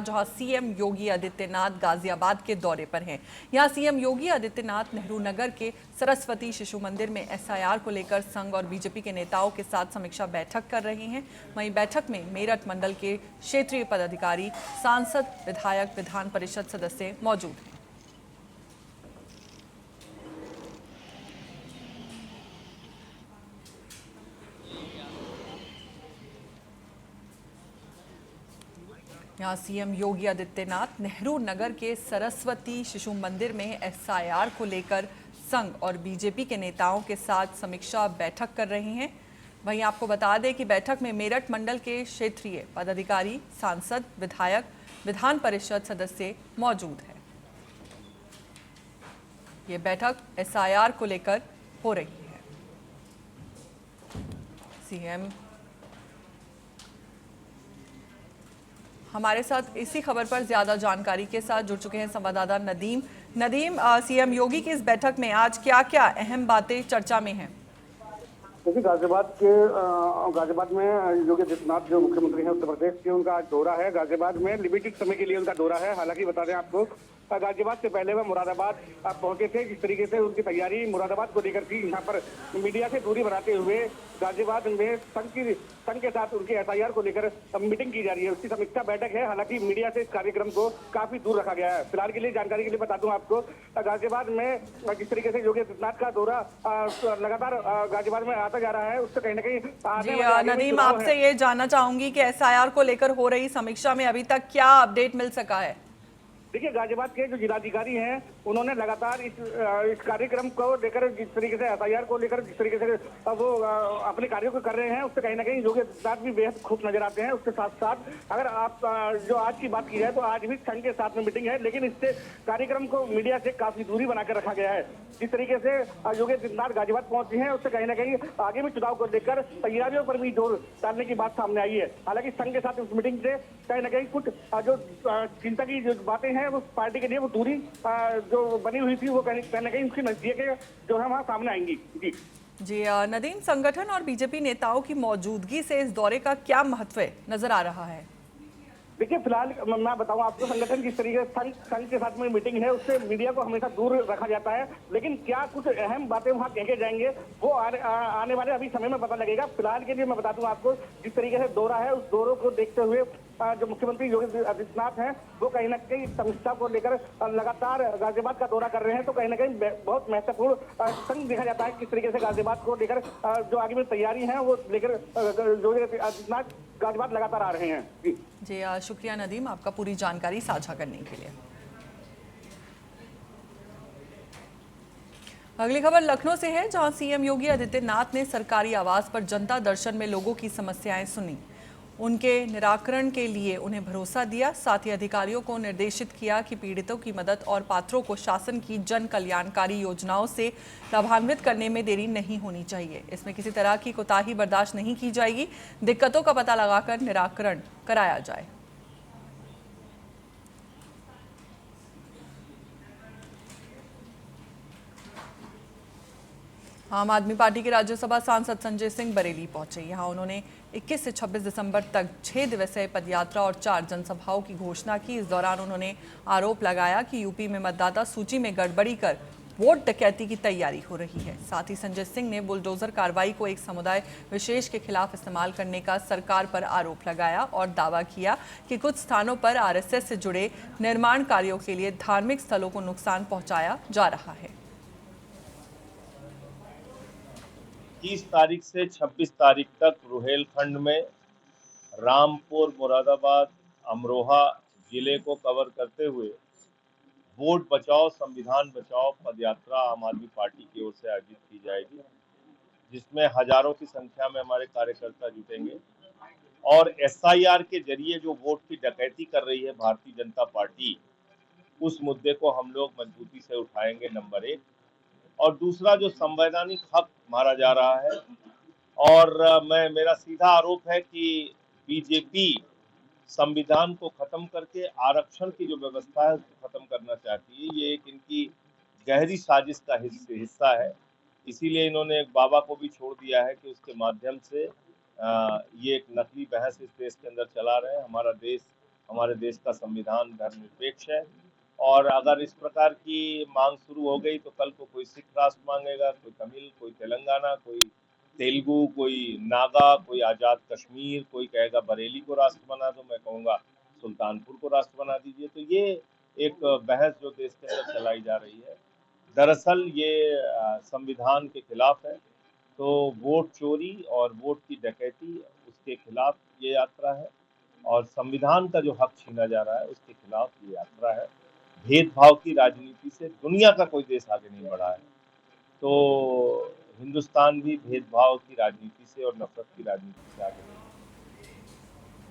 जहां सीएम योगी आदित्यनाथ गाजियाबाद के दौरे पर हैं। यहां सीएम योगी आदित्यनाथ नेहरू नगर के सरस्वती शिशु मंदिर में एसआईआर को लेकर संघ और बीजेपी के नेताओं के साथ समीक्षा बैठक कर रहे हैं। वहीं बैठक में मेरठ मंडल के क्षेत्रीय पदाधिकारी, सांसद, विधायक, विधान परिषद सदस्य मौजूद हैं। यहाँ सीएम योगी आदित्यनाथ नेहरू नगर के सरस्वती शिशु मंदिर में एसआईआर को लेकर संघ और बीजेपी के नेताओं के साथ समीक्षा बैठक कर रहे हैं। वहीं आपको बता दें कि बैठक में मेरठ मंडल के क्षेत्रीय पदाधिकारी, सांसद, विधायक, विधान परिषद सदस्य मौजूद हैं। ये बैठक एसआईआर को लेकर हो रही है। सीएम हमारे साथ इसी खबर पर ज्यादा जानकारी के साथ जुड़ चुके हैं संवाददाता नदीम। सीएम योगी की इस बैठक में आज क्या क्या अहम बातें चर्चा में हैं? देखिए, गाजियाबाद में योगी आदित्यनाथ जो मुख्यमंत्री हैं उत्तर प्रदेश के, उनका आज दौरा है। गाजियाबाद में लिमिटेड समय के लिए उनका दौरा है। हालांकि बता दें आपको, गाजियाबाद से पहले वह मुरादाबाद पहुंचे थे। जिस तरीके से उनकी तैयारी मुरादाबाद को लेकर थी, यहाँ पर मीडिया से दूरी बनाते हुए गाजियाबाद में संघ के साथ उनके एसआईआर को लेकर मीटिंग की जा रही है। उसकी समीक्षा बैठक है। हालांकि मीडिया से इस कार्यक्रम को काफी दूर रखा गया है। फिलहाल के लिए जानकारी के लिए बता दूं आपको, गाजियाबाद में जिस तरीके से योगी आदित्यनाथ का दौरा लगातार गाजियाबाद में आता जा रहा है, उससे कहीं ना कहीं नदीम, आपसे ये जानना चाहूंगी कि एसआईआर को लेकर हो रही समीक्षा में अभी तक क्या अपडेट मिल सका है? देखिए, गाजियाबाद के जो जिलाधिकारी हैं, उन्होंने लगातार इस कार्यक्रम को लेकर, जिस तरीके से एसआईआर को लेकर जिस तरीके से वो अपने कार्यों को कर रहे हैं, उससे कहीं ना कहीं योगी आदित्यनाथ भी बेहद खुश नजर आते हैं। उसके साथ साथ अगर आप जो आज की बात की जाए तो आज भी संघ के साथ में मीटिंग है, लेकिन इससे कार्यक्रम को मीडिया से काफी दूरी बनाकर रखा गया है। जिस तरीके से योगी आदित्यनाथ गाजियाबाद पहुंचे हैं, उससे कहीं ना कहीं आगे भी चुनाव को लेकर तैयारियों पर भी जोर डालने की बात सामने आई है। हालांकि संघ के साथ इस मीटिंग से कहीं ना कहीं कुछ जो चिंता की जो बातें हैं, वो पार्टी के लिए वो दूरी जो बनी हुई थी, वो कहीं ना कहीं उसकी नजदीक जो है वहां सामने आएंगी। जी नदीम, संगठन और बीजेपी नेताओं की मौजूदगी से इस दौरे का क्या महत्व नजर आ रहा है? देखिए, फिलहाल मैं बताऊं आपको, संगठन जिस तरीके से संघ के साथ में मीटिंग है, उससे मीडिया को हमेशा दूर रखा जाता है। लेकिन क्या कुछ अहम बातें वहां कह के जाएंगे, वो आने वाले अभी समय में पता लगेगा। फिलहाल के लिए मैं बता दूं आपको, जिस तरीके से दौरा है, उस दौरे को देखते हुए जो मुख्यमंत्री योगी आदित्यनाथ हैं, वो कहीं ना कहीं समीक्षा को लेकर लगातार गाजियाबाद का दौरा कर रहे हैं। तो कहीं ना कहीं बहुत महत्वपूर्ण संघ देखा जाता है किस तरीके से गाजियाबाद को लेकर जो आगे में तैयारी है, वो लेकर योगी आदित्यनाथ गाजियाबाद लगातार आ रहे हैं। जी शुक्रिया नदीम, आपका पूरी जानकारी साझा करने के लिए। अगली खबर लखनऊ से है, जहां सीएम योगी आदित्यनाथ ने सरकारी आवास पर जनता दर्शन में लोगों की समस्याएं सुनी, उनके निराकरण के लिए उन्हें भरोसा दिया। साथ ही अधिकारियों को निर्देशित किया कि पीड़ितों की मदद और पात्रों को शासन की जन कल्याणकारी योजनाओं से लाभान्वित करने में देरी नहीं होनी चाहिए। इसमें किसी तरह की कोताही बर्दाश्त नहीं की जाएगी। दिक्कतों का पता लगाकर निराकरण कराया जाए। आम आदमी पार्टी के राज्यसभा सांसद संजय सिंह बरेली पहुंचे। यहां उन्होंने 21 से 26 दिसंबर तक 6 दिवसीय पदयात्रा और 4 जनसभाओं की घोषणा की। इस दौरान उन्होंने आरोप लगाया कि यूपी में मतदाता सूची में गड़बड़ी कर वोट डकैती की तैयारी हो रही है। साथ ही संजय सिंह ने बुलडोजर कार्रवाई को एक समुदाय विशेष के खिलाफ इस्तेमाल करने का सरकार पर आरोप लगाया और दावा किया कि कुछ स्थानों पर आरएसएस से जुड़े निर्माण कार्यों के लिए धार्मिक स्थलों को नुकसान पहुंचाया जा रहा है। 30 तारीख से 26 तारीख तक रुहेलखंड में रामपुर, मुरादाबाद, अमरोहा जिले को कवर करते हुए वोट बचाओ संविधान बचाओ पदयात्रा आम आदमी पार्टी की ओर से आयोजित की जाएगी, जिसमें हजारों की संख्या में हमारे कार्यकर्ता जुटेंगे और एसआईआर के जरिए जो वोट की डकैती कर रही है भारतीय जनता पार्टी, उस मुद्दे को हम लोग मजबूती से उठाएंगे, नंबर 1। और दूसरा, जो संवैधानिक हक मारा जा रहा है, और मेरा सीधा आरोप है कि बीजेपी संविधान को खत्म करके आरक्षण की जो व्यवस्था है उसको खत्म करना चाहती है। ये एक इनकी गहरी साजिश का हिस्सा है। इसीलिए इन्होंने एक बाबा को भी छोड़ दिया है कि उसके माध्यम से ये एक नकली बहस इस देश के अंदर चला रहे हैं। हमारा देश हमारे देश का संविधान धर्मनिरपेक्ष है और अगर इस प्रकार की मांग शुरू हो गई तो कल को कोई सिख राष्ट्र मांगेगा, कोई तमिल, कोई तेलंगाना, कोई तेलुगु, कोई नागा, कोई आज़ाद कश्मीर, कोई कहेगा बरेली को राष्ट्र बना दो, मैं कहूँगा सुल्तानपुर को राष्ट्र बना दीजिए। तो ये एक बहस जो देश के अंदर चलाई जा रही है, दरअसल ये संविधान के खिलाफ है। तो वोट चोरी और वोट की डकैती, उसके खिलाफ ये यात्रा है और संविधान का जो हक छीना जा रहा है उसके खिलाफ ये यात्रा है। भेदभाव की राजनीति से दुनिया का कोई देश आगे नहीं बढ़ा है, तो हिंदुस्तान भी भेदभाव की राजनीति से और नफरत की राजनीति से आगे नहीं